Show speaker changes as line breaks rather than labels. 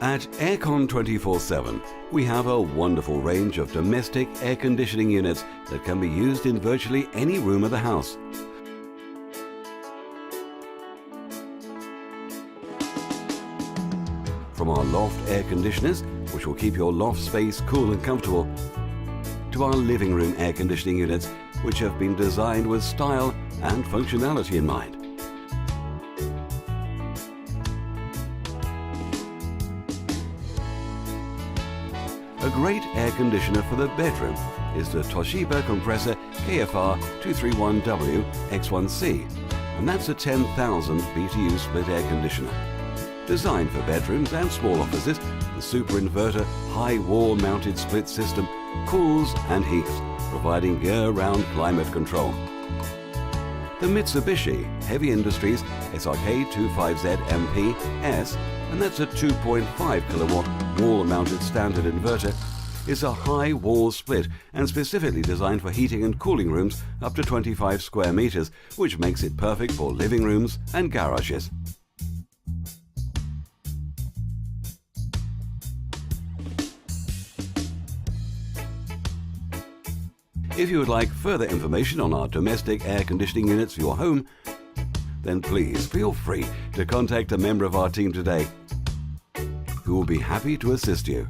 At Aircon 24/7, we have a wonderful range of domestic air conditioning units that can be used in virtually any room of the house. From our loft air conditioners, which will keep your loft space cool and comfortable, to our living room air conditioning units, which have been designed with style and functionality in mind. A great air conditioner for the bedroom is the Toshiba Compressor KFR 231W X1C, and that's a 10,000 BTU split air conditioner. Designed for bedrooms and small offices, the super inverter high wall mounted split system cools and heats, providing year-round climate control. The Mitsubishi Heavy Industries SRK25Z MP-S, and that's a 2.5 kilowatt wall-mounted standard inverter, is a high wall split and specifically designed for heating and cooling rooms up to 25 square meters, which makes it perfect for living rooms and garages. If you would like further information on our domestic air conditioning units for your home, then please feel free to contact a member of our team today, who will be happy to assist you.